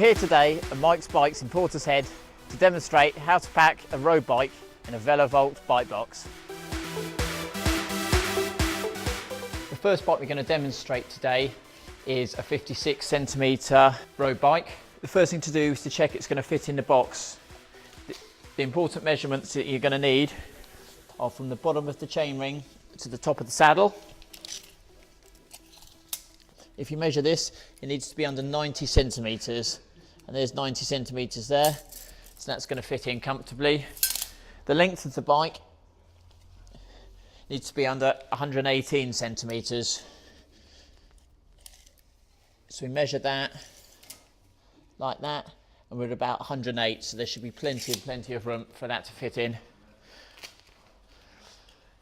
here today at Mike's Bikes in Portishead to demonstrate how to pack a road bike in a Velovault bike box. The first bike we're going to demonstrate today is a 56cm road bike. The first thing to do is to check it's going to fit in the box. The important measurements that you're going to need are from the bottom of the chainring to the top of the saddle. If you measure this, it needs to be under 90 centimetres, and there's 90 centimetres there, so that's going to fit in comfortably. The length of the bike needs to be under 118 centimetres. So we measure that like that, and we're at about 108, so there should be plenty of room for that to fit in.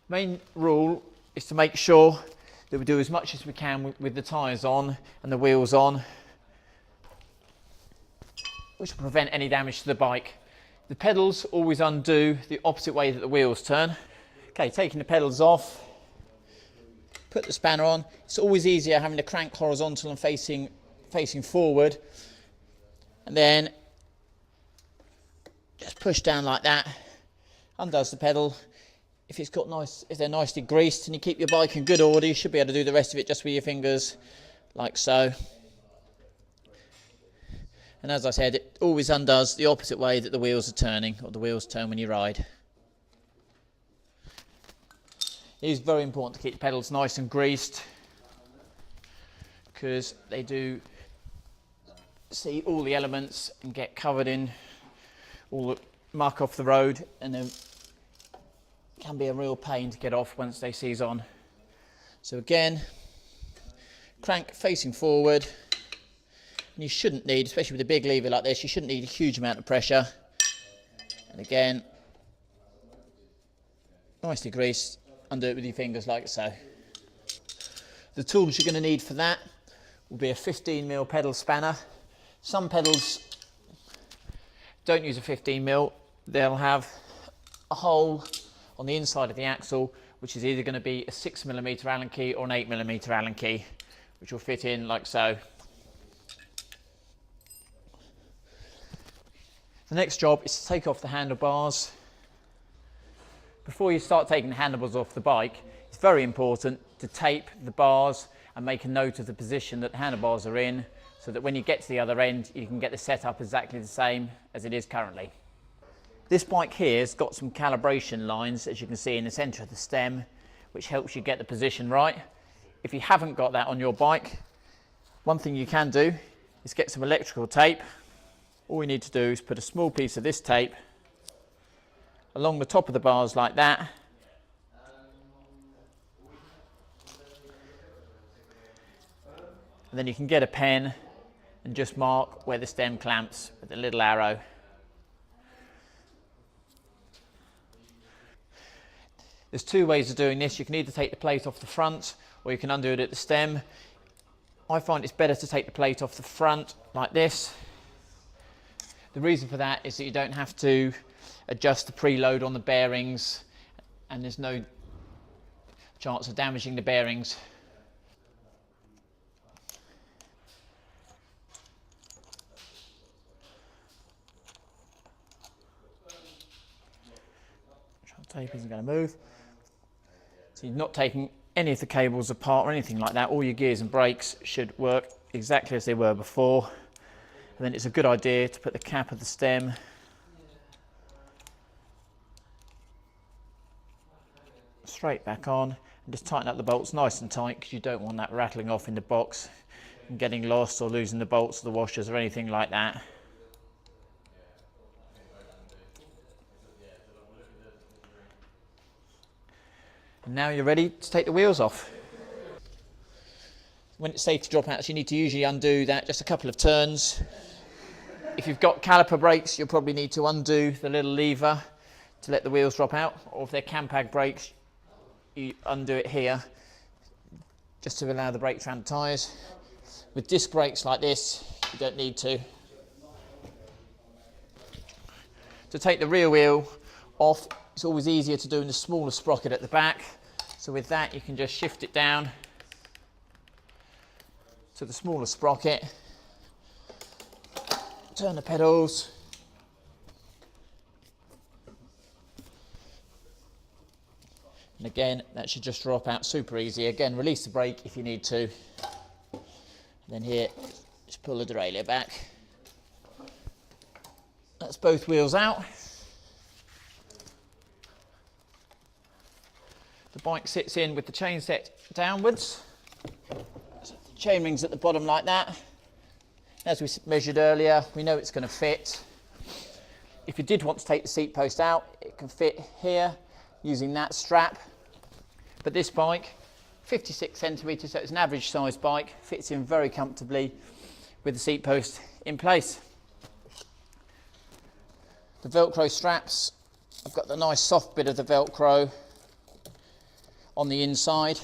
Main rule is to make sure that we do as much as we can with the tyres on and the wheels on, which will prevent any damage to the bike. The pedals always undo the opposite way that the wheels turn. Okay, taking the pedals off, put the spanner on. It's always easier having the crank horizontal and facing forward, and then just push down like that, undoes the pedal. If they're nicely greased and you keep your bike in good order, you should be able to do the rest of it just with your fingers, like so. And as I said, it always undoes the opposite way that the wheels are turning, or the wheels turn when you ride. It is very important to keep the pedals nice and greased, because they do see all the elements and get covered in all the muck off the road, and then can be a real pain to get off once they seize on. So again, crank facing forward, and you shouldn't need, especially with a big lever like this, you shouldn't need a huge amount of pressure. And again, nicely greased, undo it with your fingers like so. The tools you're going to need for that will be a 15mm pedal spanner. Some pedals don't use a 15mm, they'll have a hole on the inside of the axle, which is either going to be a 6mm Allen key or an 8mm Allen key, which will fit in like so. The next job is to take off the handlebars. Before you start taking the handlebars off the bike, it's very important to tape the bars and make a note of the position that the handlebars are in, so that when you get to the other end, you can get the setup exactly the same as it is currently. This bike here has got some calibration lines, as you can see in the centre of the stem, which helps you get the position right. If you haven't got that on your bike, one thing you can do is get some electrical tape. All we need to do is put a small piece of this tape along the top of the bars like that, and then you can get a pen and just mark where the stem clamps with a little arrow. There's two ways of doing this. You can either take the plate off the front, or you can undo it at the stem. I find it's better to take the plate off the front like this. The reason for that is that you don't have to adjust the preload on the bearings, and there's no chance of damaging the bearings. Tape isn't going to move. So you're not taking any of the cables apart or anything like that. All your gears and brakes should work exactly as they were before. And then it's a good idea to put the cap of the stem straight back on, and just tighten up the bolts nice and tight, because you don't want that rattling off in the box and getting lost or losing the bolts or the washers or anything like that. And now you're ready to take the wheels off. When it's safe to drop out, you need to usually undo that just a couple of turns. If you've got caliper brakes, you'll probably need to undo the little lever to let the wheels drop out, or if they're Campag brakes, you undo it here just to allow the brakes around the tyres. With disc brakes like this, you don't need to. To take the rear wheel off, it's always easier to do in the smaller sprocket at the back. So with that, you can just shift it down to the smaller sprocket, turn the pedals. And again, that should just drop out super easy. Again, release the brake if you need to. And then here, just pull the derailleur back. That's both wheels out. The bike sits in with the chain set downwards. So the chain ring's at the bottom like that. As we measured earlier, we know it's going to fit. If you did want to take the seat post out, it can fit here using that strap. But this bike, 56 centimetres, so it's an average size bike, fits in very comfortably with the seat post in place. The Velcro straps, I've got the nice soft bit of the Velcro on the inside.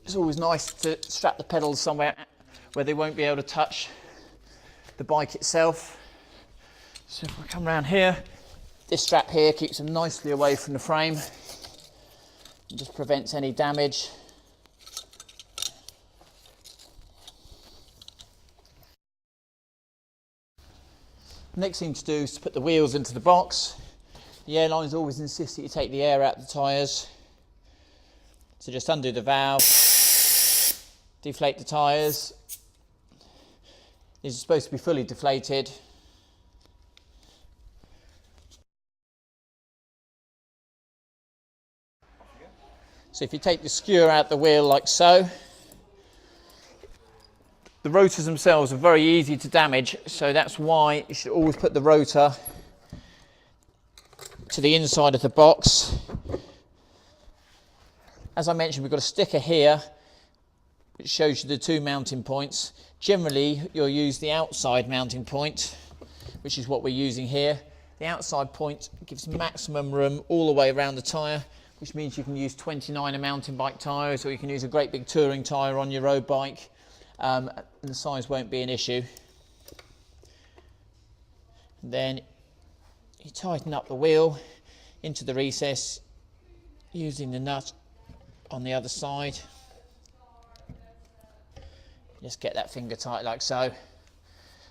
It's always nice to strap the pedals somewhere where they won't be able to touch the bike itself. So if I come around here, this strap here keeps them nicely away from the frame and just prevents any damage. The next thing to do is to put the wheels into the box. The airlines always insist that you take the air out of the tyres. So just undo the valve, deflate the tyres. These are supposed to be fully deflated. So if you take the skewer out the wheel like so, the rotors themselves are very easy to damage, so that's why you should always put the rotor to the inside of the box. As I mentioned, we've got a sticker here which shows you the two mounting points. Generally, you'll use the outside mounting point, which is what we're using here. The outside point gives maximum room all the way around the tyre, which means you can use 29er mountain bike tyres, or you can use a great big touring tyre on your road bike, and the size won't be an issue. And then you tighten up the wheel into the recess using the nut on the other side. Just get that finger tight like so.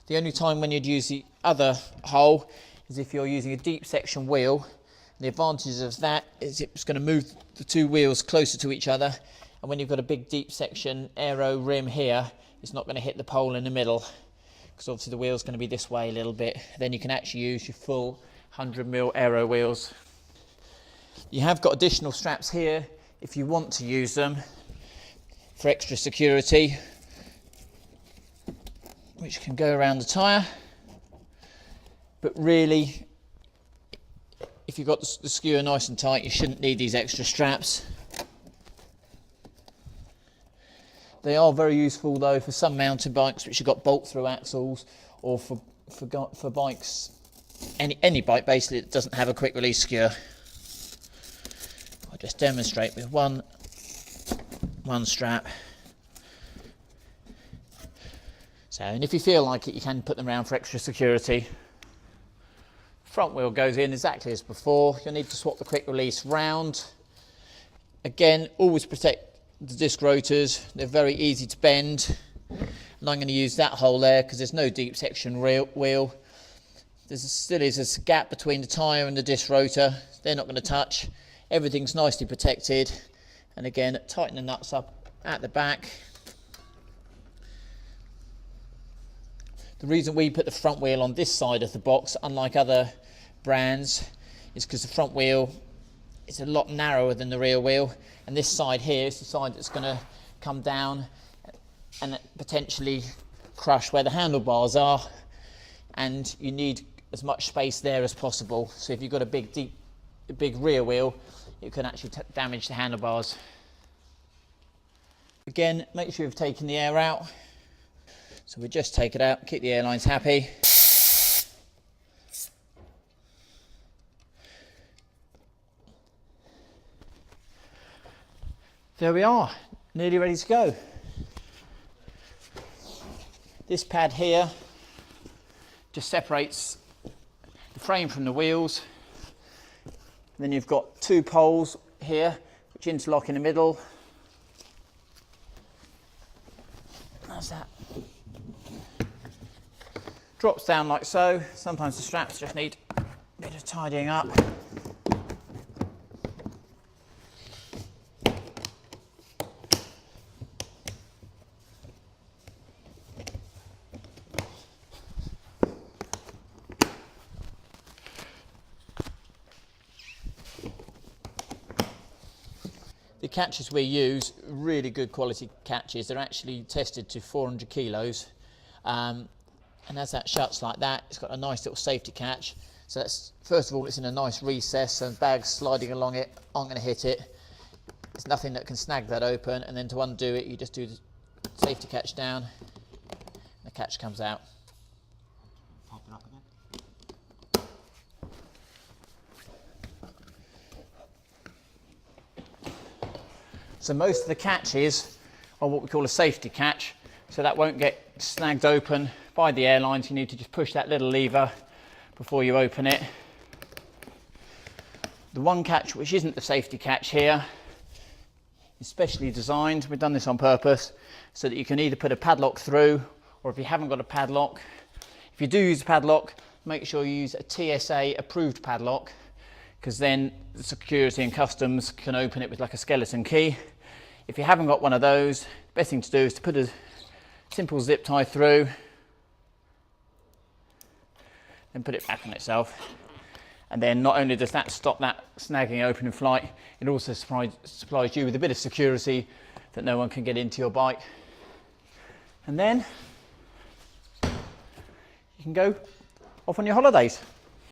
The only time when you'd use the other hole is if you're using a deep section wheel. The advantage of that is it's going to move the two wheels closer to each other, and when you've got a big deep section aero rim here, it's not going to hit the pole in the middle, because obviously the wheel's going to be this way a little bit. Then you can actually use your full 100mm aero wheels. You have got additional straps here if you want to use them for extra security, which can go around the tyre. But really, if you've got the skewer nice and tight, you shouldn't need these extra straps. They are very useful though for some mountain bikes which have got bolt-through axles, or for bikes, any bike basically that doesn't have a quick release skewer. I'll just demonstrate with one strap. So, and if you feel like it, you can put them around for extra security. Front wheel goes in exactly as before. You'll need to swap the quick release round. Again, always protect the disc rotors. They're very easy to bend. And I'm going to use that hole there because there's no deep section wheel. There still is a gap between the tyre and the disc rotor. They're not going to touch. Everything's nicely protected. And again, tighten the nuts up at the back. The reason we put the front wheel on this side of the box, unlike other brands, is because the front wheel is a lot narrower than the rear wheel, and this side here is the side that's going to come down and potentially crush where the handlebars are, and you need as much space there as possible. So if you've got a big rear wheel, it can actually damage the handlebars. Again, make sure you've taken the air out. So we just take it out, keep the airlines happy. There we are, nearly ready to go. This pad here just separates the frame from the wheels. Then you've got two poles here which interlock in the middle. As that drops down like so. Sometimes the straps just need a bit of tidying up. The catches we use, really good quality catches. They're actually tested to 400 kilos. And as that shuts like that, it's got a nice little safety catch. So that's, first of all, it's in a nice recess and bags sliding along it aren't going to hit it. There's nothing that can snag that open, and then to undo it, you just do the safety catch down, and the catch comes out. Pop it up again. So most of the catches are what we call a safety catch, so that won't get snagged open by the airlines. You need to just push that little lever before you open it. The one catch which isn't the safety catch here is specially designed. We've done this on purpose so that you can either put a padlock through, or if you haven't got a padlock, if you do use a padlock, make sure you use a TSA approved padlock, because then the security and customs can open it with like a skeleton key. If you haven't got one of those, the best thing to do is to put a simple zip tie through, then put it back on itself. And then not only does that stop that snagging open in flight, it also supplies you with a bit of security that no one can get into your bike. And then you can go off on your holidays.